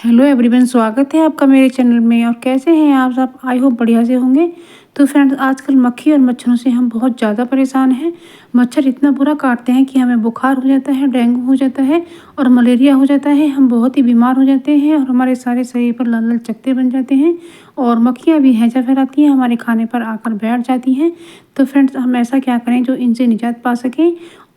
Hello everyone, स्वागत है आपका मेरे चैनल में। और कैसे हैं आप सब? आई होप बढ़िया से होंगे। तो फ्रेंड्स, आजकल मक्खी और मच्छरों से हम बहुत ज़्यादा परेशान हैं। मच्छर इतना बुरा काटते हैं कि हमें बुखार हो जाता है, डेंगू हो जाता है और मलेरिया हो जाता है। हम बहुत ही बीमार हो जाते हैं और हमारे सारे शरीर पर लाल लाल चकत्ते बन जाते हैं। और मक्खियाँ भी हैजा फैलाती हैं, हमारे खाने पर आकर बैठ जाती हैं। तो फ्रेंड्स, हम ऐसा क्या करें जो इनसे निजात पा सकें।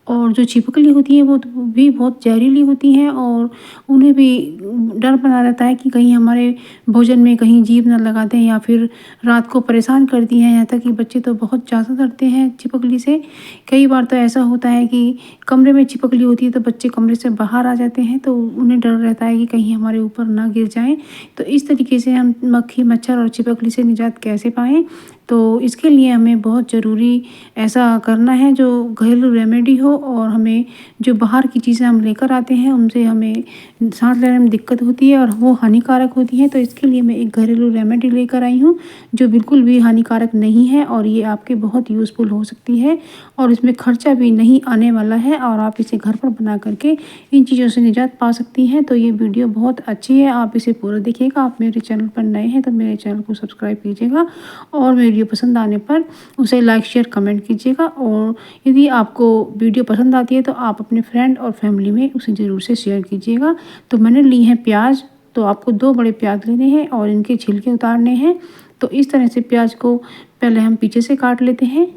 और जो छिपकली होती है वो तो भी बहुत जहरीली होती हैं और उन्हें भी डर बना रहता है कि कहीं हमारे भोजन में कहीं जीभ ना लगा दें या फिर रात को परेशान करती हैं। यहाँ तक कि बच्चे तो बहुत ज़्यादा डरते हैं छिपकली से। कई बार तो ऐसा होता है कि कमरे में छिपकली होती है तो बच्चे कमरे से बाहर आ जाते हैं, तो उन्हें डर रहता है कि कहीं हमारे ऊपर ना गिर जाएं। तो इस तरीके से हम मक्खी, मच्छर और छिपकली से निजात कैसे पाएँ? तो इसके लिए हमें बहुत ज़रूरी ऐसा करना है जो घरेलू रेमेडी हो। और हमें जो बाहर की चीज़ें हम लेकर आते हैं उनसे हमें सांस लेने में दिक्कत होती है और वो हानिकारक होती हैं। तो इसके लिए मैं एक घरेलू रेमेडी लेकर आई हूँ जो बिल्कुल भी हानिकारक नहीं है और ये आपके बहुत यूज़फुल हो सकती है और इसमें खर्चा भी नहीं आने वाला है और आप इसे घर पर बना करके इन चीज़ों से निजात पा सकती हैं। तो ये वीडियो बहुत अच्छी है, आप इसे पूरा देखिएगा। आप मेरे चैनल पर नए हैं तो मेरे चैनल को सब्सक्राइब कीजिएगा और वीडियो पसंद आने पर उसे लाइक, शेयर, कमेंट कीजिएगा। और यदि आपको वीडियो पसंद आती है तो आप अपने फ्रेंड और फैमिली में उसे ज़रूर से शेयर कीजिएगा। तो मैंने ली है प्याज, तो आपको 2 बड़े प्याज लेने हैं और इनके छिलके उतारने हैं। तो इस तरह से प्याज को पहले हम पीछे से काट लेते हैं।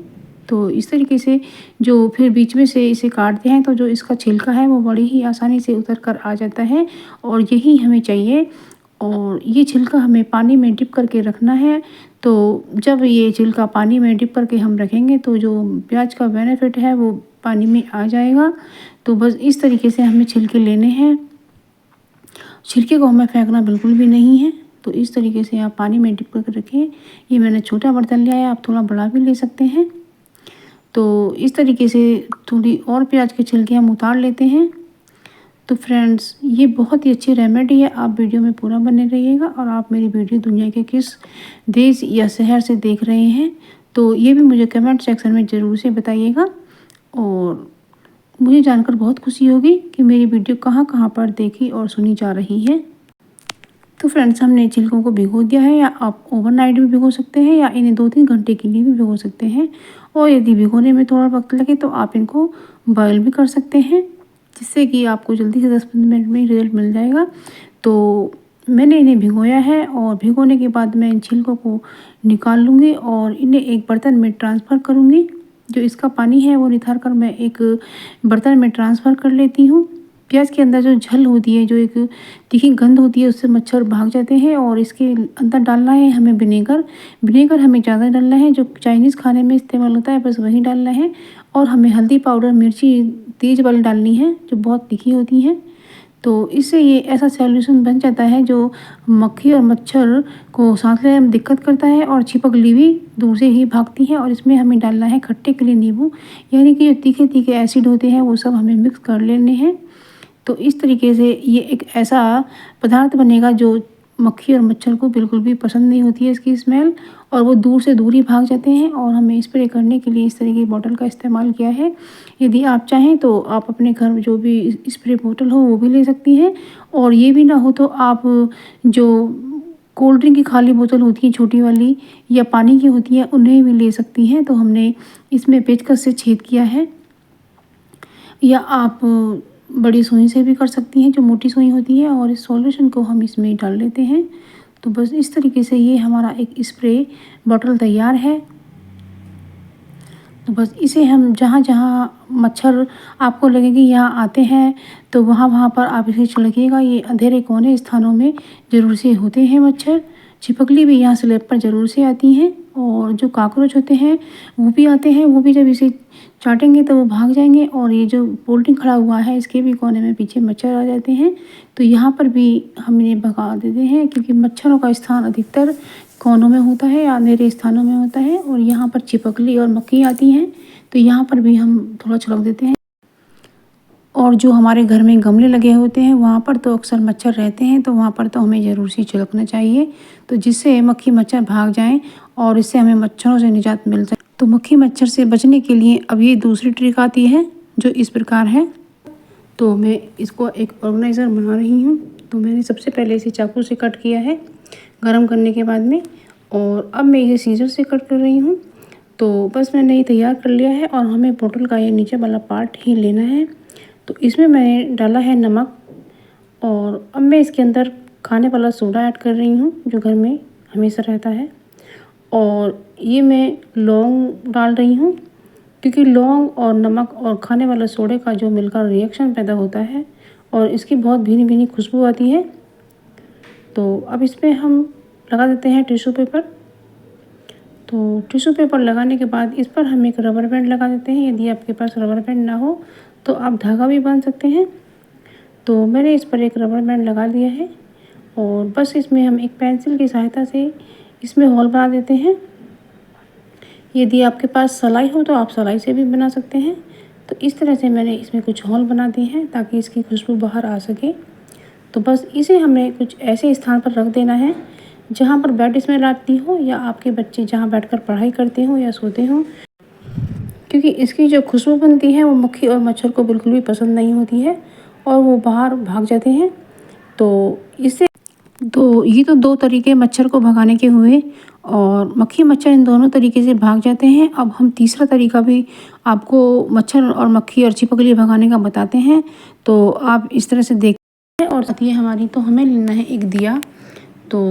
तो इस तरीके से जो फिर बीच में से इसे काटते हैं तो जो इसका छिलका है वो बड़ी ही आसानी से उतर कर आ जाता है और यही हमें चाहिए। और ये छिलका हमें पानी में डिप करके रखना है। तो जब ये छिलका पानी में डिप करके हम रखेंगे तो जो प्याज का बेनिफिट है वो पानी में आ जाएगा। तो बस इस तरीके से हमें छिलके लेने हैं। छिलके को हमें फेंकना बिल्कुल भी नहीं है। तो इस तरीके से आप पानी में डिप करके रखें। ये मैंने छोटा बर्तन लिया है, आप थोड़ा बड़ा भी ले सकते हैं। तो इस तरीके से थोड़ी और प्याज के छिलके हम उतार लेते हैं। तो फ्रेंड्स, ये बहुत ही अच्छी रेमेडी है, आप वीडियो में पूरा बने रहिएगा। और आप मेरी वीडियो दुनिया के किस देश या शहर से देख रहे हैं तो ये भी मुझे कमेंट सेक्शन में ज़रूर से बताइएगा। और मुझे जानकर बहुत खुशी होगी कि मेरी वीडियो कहाँ कहाँ पर देखी और सुनी जा रही है। तो फ्रेंड्स, हमने छिलकों को भिगो दिया है, या आप ओवरनाइट भी भिगो सकते हैं या इन्हें 2-3 घंटे के लिए भी भिगो सकते हैं। और यदि भिगोने में थोड़ा वक्त लगे तो आप इनको बॉयल भी कर सकते हैं, जिससे कि आपको जल्दी से 10-15 मिनट में रिजल्ट मिल जाएगा। तो मैंने इन्हें भिगोया है और भिगोने के बाद मैं इन छिलकों को निकाल लूँगी और इन्हें एक बर्तन में ट्रांसफ़र करूँगी। जो इसका पानी है वो निथार कर मैं एक बर्तन में ट्रांसफ़र कर लेती हूँ। प्याज के अंदर जो झल होती है, जो एक तीखी गंध होती है, उससे मच्छर भाग जाते हैं। और इसके अंदर डालना है हमें विनेगर। विनेगर हमें ज़्यादा डालना है, जो चाइनीज़ खाने में इस्तेमाल होता है बस वही डालना है। और हमें हल्दी पाउडर, मिर्ची तेज़ वाली डालनी है जो बहुत तीखी होती हैं। तो इससे ये ऐसा सॉल्यूशन बन जाता है जो मक्खी और मच्छर को सांस लेने में दिक्कत करता है और छिपकली भी दूर से ही भागती है। और इसमें हमें डालना है खट्टे के लिए नींबू, यानी कि जो तीखे तीखे एसिड होते हैं वो सब हमें मिक्स कर लेने हैं। तो इस तरीके से ये एक ऐसा पदार्थ बनेगा जो मक्खी और मच्छर को बिल्कुल भी पसंद नहीं होती है इसकी स्मेल, और वो दूर से दूर ही भाग जाते हैं। और हमें स्प्रे करने के लिए इस तरह की बॉटल का इस्तेमाल किया है। यदि आप चाहें तो आप अपने घर में जो भी स्प्रे बोतल हो वो भी ले सकती हैं। और ये भी ना हो तो आप जो कोल्ड ड्रिंक की खाली बोतल होती है छोटी वाली या पानी की होती है उन्हें भी ले सकती हैं। तो हमने इसमें पेचकस से छेद किया है, या आप बड़ी सुई से भी कर सकती हैं जो मोटी सुई होती है। और इस सॉल्यूशन को हम इसमें डाल लेते हैं। तो बस इस तरीके से ये हमारा एक स्प्रे बॉटल तैयार है। तो बस इसे हम जहाँ जहाँ मच्छर आपको लगे कि यहाँ आते हैं तो वहाँ वहाँ पर आप इसे छिड़किएगा। ये अंधेरे कोने स्थानों में ज़रूर से होते हैं मच्छर। छिपकली भी यहाँ स्लैब पर ज़रूर से आती हैं और जो कॉकरोच होते हैं वो भी आते हैं। वो भी जब इसे चाटेंगे तो वो भाग जाएंगे। और ये जो पोल्ट्री खड़ा हुआ है इसके भी कोने में पीछे मच्छर आ जाते हैं, तो यहाँ पर भी हम इन्हें भगा देते हैं, क्योंकि मच्छरों का स्थान अधिकतर कोनों में होता है या अंधेरे स्थानों में होता है। और यहाँ पर छिपकली और मक्खी आती हैं तो यहाँ पर भी हम थोड़ा छिड़क देते हैं। और जो हमारे घर में गमले लगे होते हैं वहाँ पर तो अक्सर मच्छर रहते हैं, तो वहाँ पर तो हमें ज़रूर से छिड़कना चाहिए, तो जिससे मक्खी मच्छर भाग जाएं और इससे हमें मच्छरों से निजात मिल जाए। तो मक्खी मच्छर से बचने के लिए अब ये दूसरी ट्रिक आती है जो इस प्रकार है। तो मैं इसको एक ऑर्गेनाइज़र बना रही हूँ। तो मैंने सबसे पहले इसे चाकू से कट किया है गरम करने के बाद में, और अब मैं इसे सीजर से कट कर रही हूँ। तो बस मैंने ये तैयार कर लिया है और हमें बोतल का ये नीचे वाला पार्ट ही लेना है। तो इसमें मैंने डाला है नमक, और अब मैं इसके अंदर खाने वाला सोडा ऐड कर रही हूँ जो घर में हमेशा रहता है। और ये मैं लौंग डाल रही हूँ, क्योंकि लौंग और नमक और खाने वाले सोडे का जो मिलकर रिएक्शन पैदा होता है और इसकी बहुत भीनी भीनी खुशबू आती है। तो अब इसमें हम लगा देते हैं टिश्यू पेपर। तो टिश्यू पेपर लगाने के बाद इस पर हम एक रबर बैंड लगा देते हैं। यदि आपके पास रबर बैंड ना हो तो आप धागा भी बांध सकते हैं। तो मैंने इस पर एक रबर बैंड लगा दिया है, और बस इसमें हम एक पेंसिल की सहायता से इसमें होल बना देते हैं। यदि आपके पास सलाई हो तो आप सलाई से भी बना सकते हैं। तो इस तरह से मैंने इसमें कुछ होल बना दिए हैं ताकि इसकी खुशबू बाहर आ सके। तो बस इसे हमें कुछ ऐसे स्थान पर रख देना है जहाँ पर बैड स्मेल आती हो, या आपके बच्चे जहाँ बैठकर पढ़ाई करते हो या सोते हो, क्योंकि इसकी जो खुशबू बनती है वो मक्खी और मच्छर को बिल्कुल भी पसंद नहीं होती है और वो बाहर भाग जाते हैं। तो इससे ये तो दो तरीके मच्छर को भगाने के हुए, और मक्खी मच्छर इन दोनों तरीके से भाग जाते हैं। अब हम तीसरा तरीका भी आपको मच्छर और मक्खी और छिपकली भगाने का बताते हैं। तो आप इस तरह से देखते हैं। और साथ ही हमारी तो हमें लेना है एक दिया। तो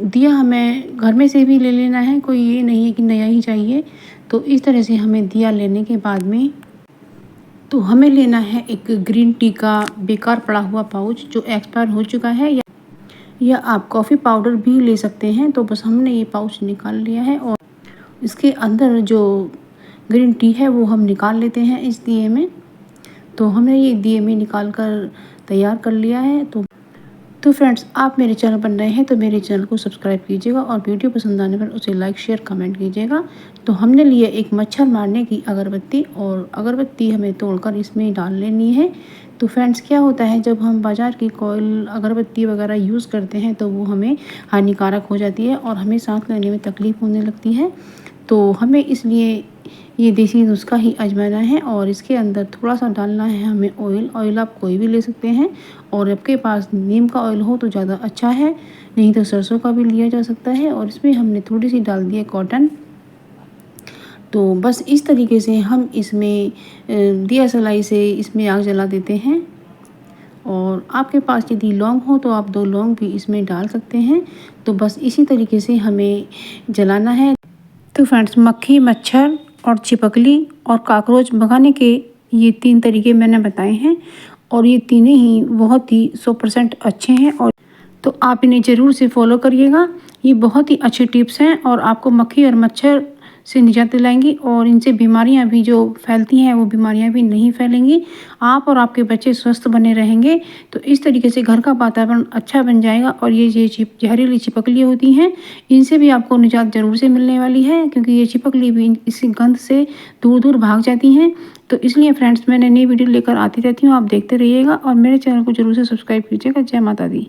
दिया हमें घर में से भी ले लेना है, कोई ये नहीं है कि नया ही चाहिए। तो इस तरह से हमें दिया लेने के बाद में तो हमें लेना है एक ग्रीन टी का बेकार पड़ा हुआ पाउच जो एक्सपायर हो चुका है, या आप कॉफ़ी पाउडर भी ले सकते हैं। तो बस हमने ये पाउच निकाल लिया है और इसके अंदर जो ग्रीन टी है वो हम निकाल लेते हैं इस दिए में। तो हमने ये दिए में निकाल कर तैयार कर लिया है। तो फ्रेंड्स, आप मेरे चैनल पर नए हैं तो मेरे चैनल को सब्सक्राइब कीजिएगा और वीडियो पसंद आने पर उसे लाइक शेयर कमेंट कीजिएगा। तो हमने लिए एक मच्छर मारने की अगरबत्ती, और अगरबत्ती हमें तोड़कर इसमें डाल लेनी है। तो फ्रेंड्स, क्या होता है जब हम बाज़ार की कॉइल अगरबत्ती वगैरह यूज़ करते हैं तो वो हमें हानिकारक हो जाती है और हमें सांस लेने में तकलीफ़ होने लगती है। तो हमें इसलिए ये देसी नुस्खा ही आजमाना है, और इसके अंदर थोड़ा सा डालना है हमें ऑयल आप कोई भी ले सकते हैं, और आपके पास नीम का ऑयल हो तो ज़्यादा अच्छा है, नहीं तो सरसों का भी लिया जा सकता है। और इसमें हमने थोड़ी सी डाल दी है कॉटन। तो बस इस तरीके से हम इसमें दिया सलाई से इसमें आग जला देते हैं। और आपके पास यदि लौंग हो तो आप 2 लौंग भी इसमें डाल सकते हैं। तो बस इसी तरीके से हमें जलाना है। तो फ्रेंड्स, मक्खी मच्छर और छिपकली और कॉकरोच भगाने के ये 3 तरीके मैंने बताए हैं, और ये तीनों ही बहुत ही 100% अच्छे हैं। और तो आप इन्हें ज़रूर से फॉलो करिएगा। ये बहुत ही अच्छे टिप्स हैं और आपको मक्खी और मच्छर से निजात दिलाएंगी, और इनसे बीमारियां भी जो फैलती हैं वो बीमारियां भी नहीं फैलेंगी। आप और आपके बच्चे स्वस्थ बने रहेंगे। तो इस तरीके से घर का वातावरण अच्छा बन जाएगा। और ये जहरीली छिपकली होती हैं, इनसे भी आपको निजात ज़रूर से मिलने वाली है, क्योंकि ये छिपकली भी इसी गंध से दूर दूर भाग जाती हैं। तो इसलिए फ्रेंड्स, मैं नई वीडियो लेकर आती रहती हूँ, आप देखते रहिएगा और मेरे चैनल को जरूर से सब्सक्राइब कीजिएगा। जय माता दी।